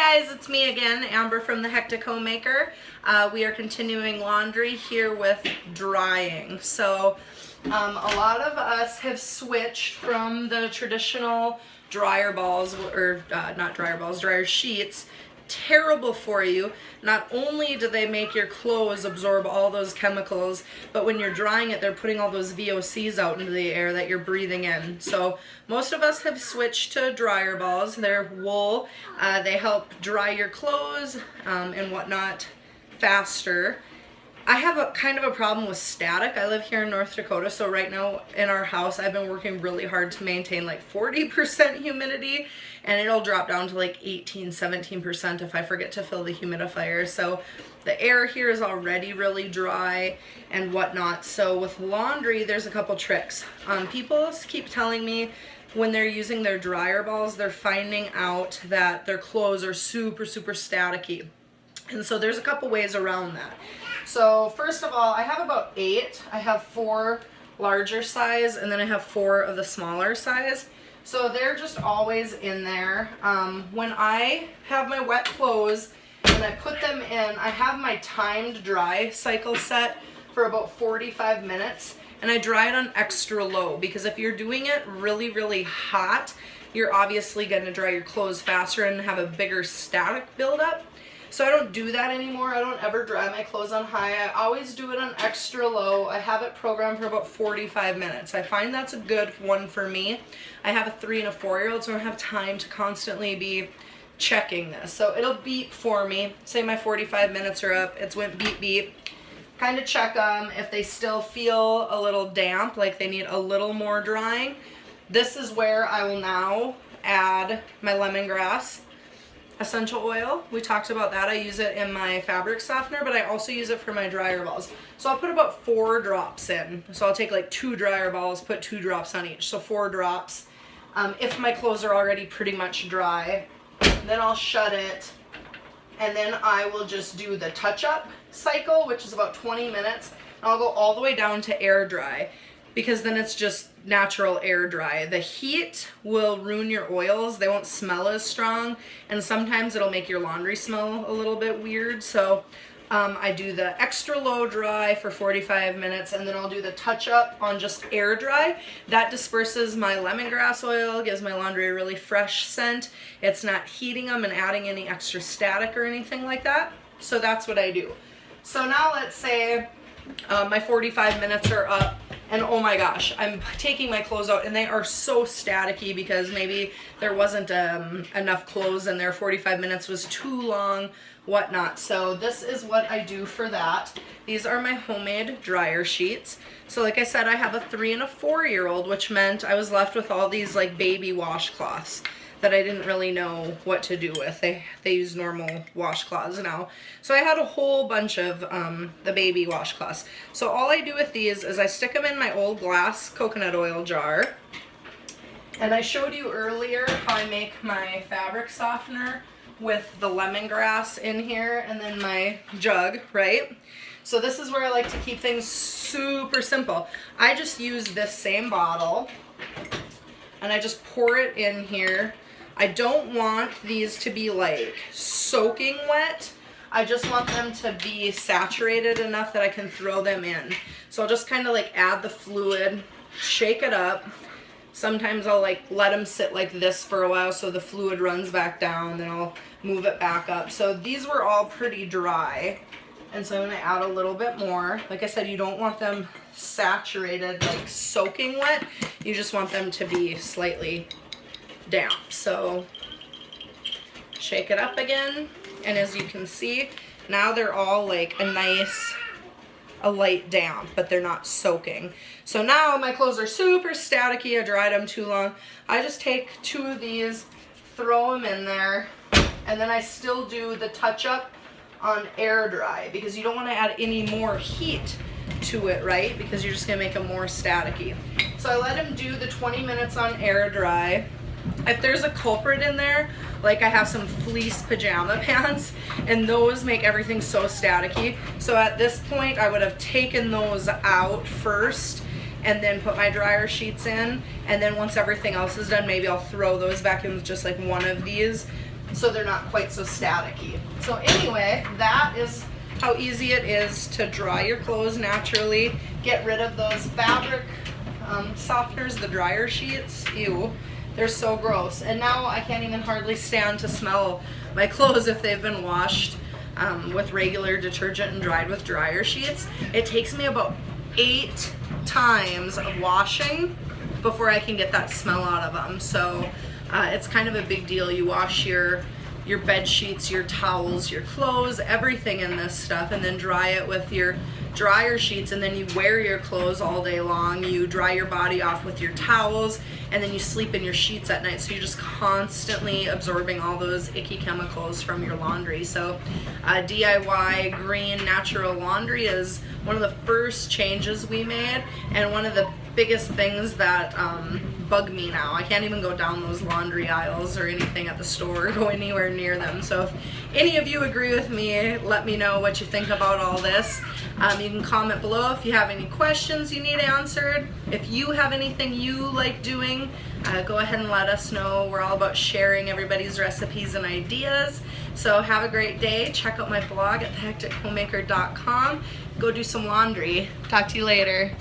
guys, it's me again, Amber from the Hectic Homemaker. We are continuing laundry here with drying. So a lot of us have switched from the traditional dryer balls, or not dryer balls, dryer sheets. Terrible for you. Not only do they make your clothes absorb all those chemicals, but when you're drying it, they're putting all those VOCs out into the air that you're breathing in. So most of us have switched to dryer balls. They're wool. They help dry your clothes and whatnot faster. I have a kind of a problem with static. I live here in North Dakota, so right now in our house I've been working really hard to maintain like 40% humidity, and it'll drop down to like 18-17% if I forget to fill the humidifier. So the air here is already really dry and whatnot. So with laundry, there's a couple tricks. People keep telling me when they're using their dryer balls, they're finding out that their clothes are super staticky. And so there's a couple ways around that. So first of all, I have about 8. I have 4 larger size, and then I have 4 of the smaller size. So they're just always in there. When I have my wet clothes and I put them in, I have my timed dry cycle set for about 45 minutes, and I dry it on extra low, because if you're doing it really hot, you're obviously going to dry your clothes faster and have a bigger static buildup. So I don't do that anymore. I don't ever dry my clothes on high. I always do it on extra low. I have it programmed for about 45 minutes. I find that's a good one for me. I have a 3 and a 4-year-old, so I don't have time to constantly be checking this. So it'll beep for me. Say my 45 minutes are up. It's went beep. Kind of check them. If they still feel a little damp, like they need a little more drying, this is where I will now add my lemongrass essential oil. We talked about that. I use it in my fabric softener, but I also use it for my dryer balls. So I'll put about 4 drops in. So I'll take like 2 dryer balls, put 2 drops on each, so 4 drops. If my clothes are already pretty much dry, then I'll shut it, and then I will just do the touch-up cycle, which is about 20 minutes, and I'll go all the way down to air dry, because then it's just natural air dry. The heat will ruin your oils. They won't smell as strong, and sometimes it'll make your laundry smell a little bit weird. So I do the extra low dry for 45 minutes, and then I'll do the touch up on just air dry. That disperses my lemongrass oil, gives my laundry a really fresh scent. It's not heating them and adding any extra static or anything like that. So that's what I do. So now let's say my 45 minutes are up, and oh my gosh, I'm taking my clothes out and they are so staticky because maybe there wasn't enough clothes and their 45 minutes was too long, whatnot. So this is what I do for that. These are my homemade dryer sheets. So like I said, I have a 3 and a 4-year-old, which meant I was left with all these like baby washcloths that I didn't really know what to do with. They use normal washcloths now. So I had a whole bunch of the baby washcloths. So all I do with these is I stick them in my old glass coconut oil jar. And I showed you earlier how I make my fabric softener with the lemongrass in here and then my jug, right? So this is where I like to keep things super simple. I just use this same bottle and I just pour it in here. I don't want these to be like soaking wet. I just want them to be saturated enough that I can throw them in. So I'll just kind of like add the fluid, shake it up. Sometimes I'll like let them sit like this for a while so the fluid runs back down, then I'll move it back up. So these were all pretty dry, and so I'm going to add a little bit more. Like I said, you don't want them saturated, like soaking wet. You just want them to be slightly damp. So shake it up again, and as you can see, now they're all like a light damp, but they're not soaking. So now my clothes are super staticky. I dried them too long. I just take 2 of these, throw them in there, and then I still do the touch up on air dry, because you don't want to add any more heat to it, right? Because you're just gonna make them more staticky. So I let them do the 20 minutes on air dry. If there's a culprit in there, like I have some fleece pajama pants, and those make everything so staticky. So at this point, I would have taken those out first and then put my dryer sheets in, and then once everything else is done, maybe I'll throw those back in with just like one of these. so they're not quite so staticky. So anyway, that is how easy it is to dry your clothes naturally. Get rid of those fabric softeners, the dryer sheets. Ew, they're so gross. And now I can't even hardly stand to smell my clothes if they've been washed with regular detergent and dried with dryer sheets. It takes me about 8 times of washing before I can get that smell out of them. So it's kind of a big deal. You wash your bed sheets, your towels, your clothes, everything in this stuff, and then dry it with your dryer sheets, and then you wear your clothes all day long. You dry your body off with your towels, and then you sleep in your sheets at night. So you're just constantly absorbing all those icky chemicals from your laundry. So DIY green natural laundry is one of the first changes we made, and one of the biggest things that bug me now. I can't even go down those laundry aisles or anything at the store or go anywhere near them. So if any of you agree with me, let me know what you think about all this. You can comment below if you have any questions you need answered. If you have anything you like doing, go ahead and let us know. We're all about sharing everybody's recipes and ideas. So have a great day. Check out my blog at thehectichomemaker.com. Go do some laundry. Talk to you later.